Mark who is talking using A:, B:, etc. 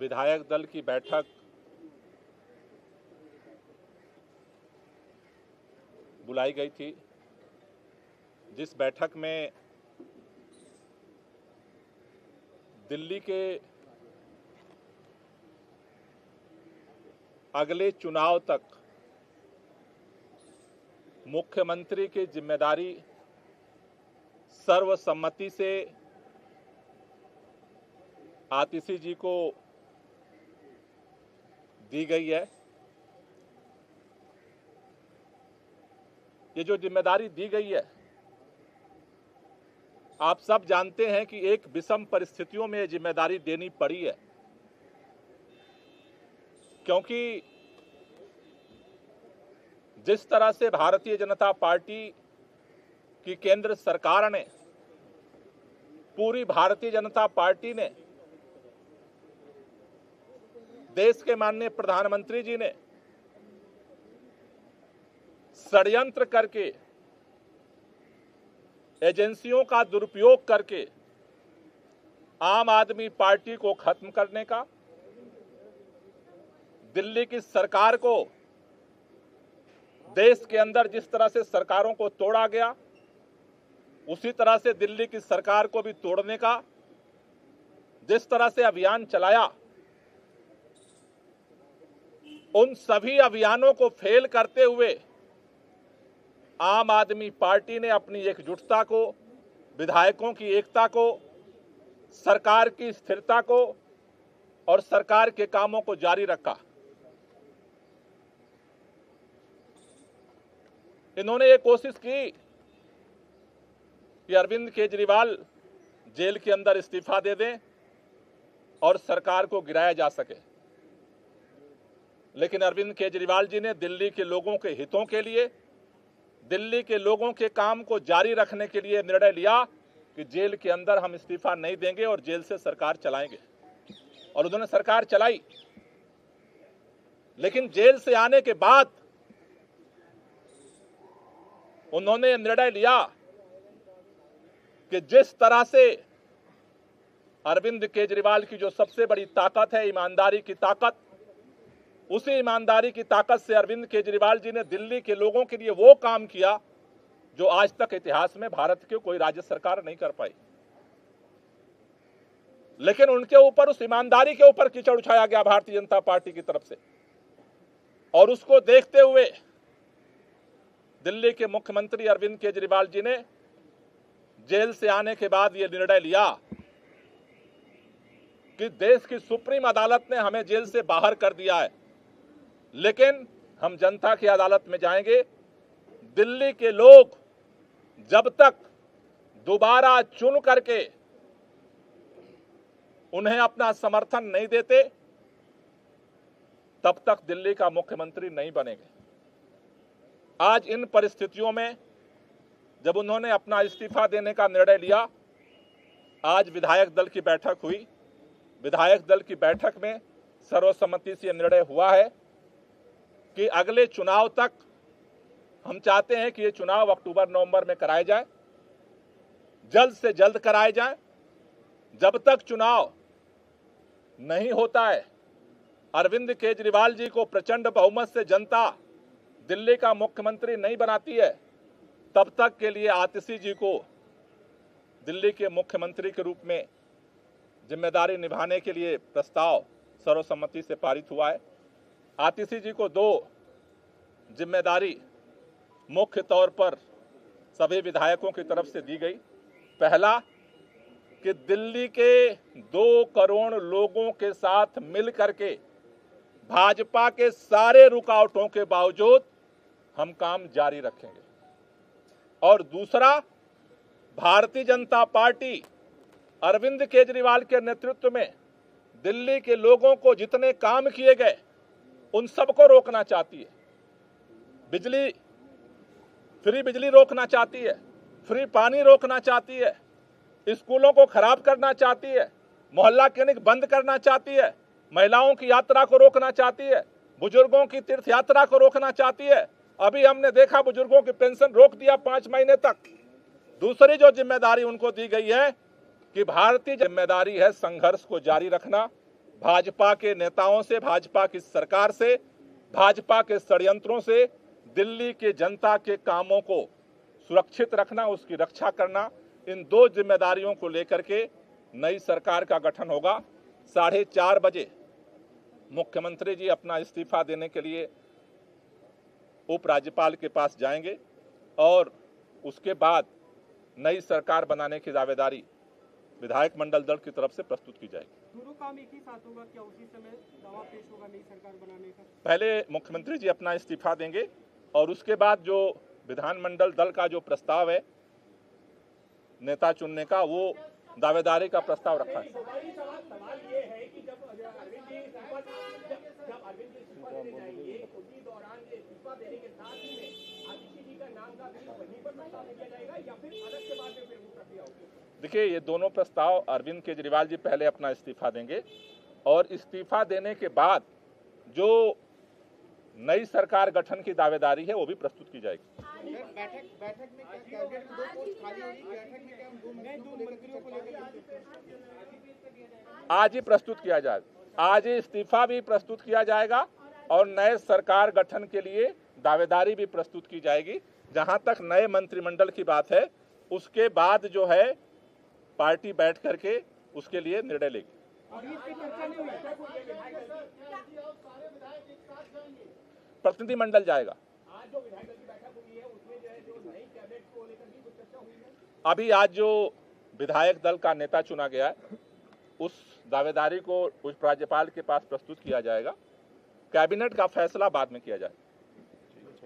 A: विधायक दल की बैठक बुलाई गई थी, जिस बैठक में दिल्ली के अगले चुनाव तक मुख्यमंत्री की जिम्मेदारी सर्वसम्मति से आतिशी जी को दी गई है। ये जो जिम्मेदारी दी गई है, आप सब जानते हैं कि एक विषम परिस्थितियों में ये जिम्मेदारी देनी पड़ी है, क्योंकि जिस तरह से भारतीय जनता पार्टी की केंद्र सरकार ने, पूरी भारतीय जनता पार्टी ने, देश के माननीय प्रधानमंत्री जी ने षड्यंत्र करके, एजेंसियों का दुरुपयोग करके आम आदमी पार्टी को खत्म करने का, दिल्ली की सरकार को, देश के अंदर जिस तरह से सरकारों को तोड़ा गया उसी तरह से दिल्ली की सरकार को भी तोड़ने का जिस तरह से अभियान चलाया, उन सभी अभियानों को फेल करते हुए आम आदमी पार्टी ने अपनी एकजुटता को, विधायकों की एकता को, सरकार की स्थिरता को और सरकार के कामों को जारी रखा। इन्होंने ये कोशिश की कि अरविंद केजरीवाल जेल के अंदर इस्तीफा दे दें और सरकार को गिराया जा सके, लेकिन अरविंद केजरीवाल जी ने दिल्ली के लोगों के हितों के लिए, दिल्ली के लोगों के काम को जारी रखने के लिए निर्णय लिया कि जेल के अंदर हम इस्तीफा नहीं देंगे और जेल से सरकार चलाएंगे, और उन्होंने सरकार चलाई। लेकिन जेल से आने के बाद उन्होंने निर्णय लिया कि जिस तरह से अरविंद केजरीवाल की जो सबसे बड़ी ताकत है, ईमानदारी की ताकत, उसी ईमानदारी की ताकत से अरविंद केजरीवाल जी ने दिल्ली के लोगों के लिए वो काम किया जो आज तक इतिहास में भारत की कोई राज्य सरकार नहीं कर पाई। लेकिन उनके ऊपर, उस ईमानदारी के ऊपर कीचड़ उछाया गया भारतीय जनता पार्टी की तरफ से, और उसको देखते हुए दिल्ली के मुख्यमंत्री अरविंद केजरीवाल जी ने जेल से आने के बाद यह निर्णय लिया कि देश की सुप्रीम अदालत ने हमें जेल से बाहर कर दिया है, लेकिन हम जनता की अदालत में जाएंगे। दिल्ली के लोग जब तक दोबारा चुन करके उन्हें अपना समर्थन नहीं देते, तब तक दिल्ली का मुख्यमंत्री नहीं बनेंगे। आज इन परिस्थितियों में जब उन्होंने अपना इस्तीफा देने का निर्णय लिया, आज विधायक दल की बैठक हुई। विधायक दल की बैठक में सर्वसम्मति से निर्णय हुआ है कि अगले चुनाव तक हम चाहते हैं कि ये चुनाव अक्टूबर-नवंबर में कराए जाए, जल्द से जल्द कराए जाए। जब तक चुनाव नहीं होता है, अरविंद केजरीवाल जी को प्रचंड बहुमत से जनता दिल्ली का मुख्यमंत्री नहीं बनाती है, तब तक के लिए आतिशी जी को दिल्ली के मुख्यमंत्री के रूप में जिम्मेदारी निभाने के लिए प्रस्ताव सर्वसम्मति से पारित हुआ है। आतिशी जी को दो जिम्मेदारी मुख्य तौर पर सभी विधायकों की तरफ से दी गई। पहला, कि दिल्ली के 2 करोड़ लोगों के साथ मिल करके भाजपा के सारे रुकावटों के बावजूद हम काम जारी रखेंगे, और दूसरा, भारतीय जनता पार्टी अरविंद केजरीवाल के नेतृत्व में दिल्ली के लोगों को जितने काम किए गए उन सबको रोकना चाहती है। फ्री बिजली रोकना चाहती है, फ्री पानी रोकना चाहती है, स्कूलों को खराब करना चाहती है, मोहल्ला क्लिनिक बंद करना चाहती है, महिलाओं की यात्रा को रोकना चाहती है, बुजुर्गों की तीर्थ यात्रा को रोकना चाहती है। अभी हमने देखा बुजुर्गों की पेंशन रोक दिया 5 महीने तक। दूसरी जो जिम्मेदारी उनको दी गई है कि भारतीय जिम्मेदारी है संघर्ष को जारी रखना, भाजपा के नेताओं से, भाजपा की सरकार से, भाजपा के षड्यंत्रों से दिल्ली के जनता के कामों को सुरक्षित रखना, उसकी रक्षा करना, इन दो जिम्मेदारियों को लेकर के नई सरकार का गठन होगा। 4:30 बजे मुख्यमंत्री जी अपना इस्तीफा देने के लिए उपराज्यपाल के पास जाएंगे और उसके बाद नई सरकार बनाने की दावेदारी विधायक मंडल दल की तरफ से प्रस्तुत की जाएगी।
B: दोनों काम एक ही साथ होगा क्या? उसी समय दावा पेश होगा नई सरकार बनाने का?
A: पहले मुख्यमंत्री जी अपना इस्तीफा देंगे और उसके बाद जो विधानमंडल दल का जो प्रस्ताव है नेता चुनने का, वो दावेदारी का प्रस्ताव रखा है।
C: सवाल ये है कि जब अरविंद जी इस्तीफा देने जाएंगे, उसी दौरान इस्तीफा देने के साथ ही में आदित्य जी का नाम का भी वहीं पर प्रस्ताव किया जाएगा या फिर अलग के बाद में फिर वो प्रक्रिया होगी?
A: देखिए, ये दोनों प्रस्ताव अरविंद केजरीवाल जी पहले अपना इस्तीफा देंगे और इस्तीफा देने के बाद जो नई सरकार गठन की दावेदारी है वो भी प्रस्तुत की जाएगी।
D: बैठक में क्या कैबिनेट में 2 पोस्ट खाली होगी? बैठक में क्या हम 2 मंत्रियों को लेकर
A: आज ही प्रस्तुत किया जाएगा। आज ही इस्तीफा भी प्रस्तुत किया जाएगा और नए सरकार गठन के लिए दावेदारी भी प्रस्तुत की जाएगी। जहां तक नए मंत्रिमंडल की बात है, उसके बाद जो है पार्टी बैठ करके उसके लिए निर्णय लेगी। प्रतिनिधिमंडल जाएगा।
C: आज जो विधायक दल की बैठक हुई है उसमें जो है जो नई कैबिनेट को लेकर भी कुछ चर्चा हुई है?
A: अभी आज जो विधायक दल का नेता चुना गया है उस दावेदारी को उस राज्यपाल के पास प्रस्तुत किया जाएगा। कैबिनेट का फैसला बाद में किया जाएगा।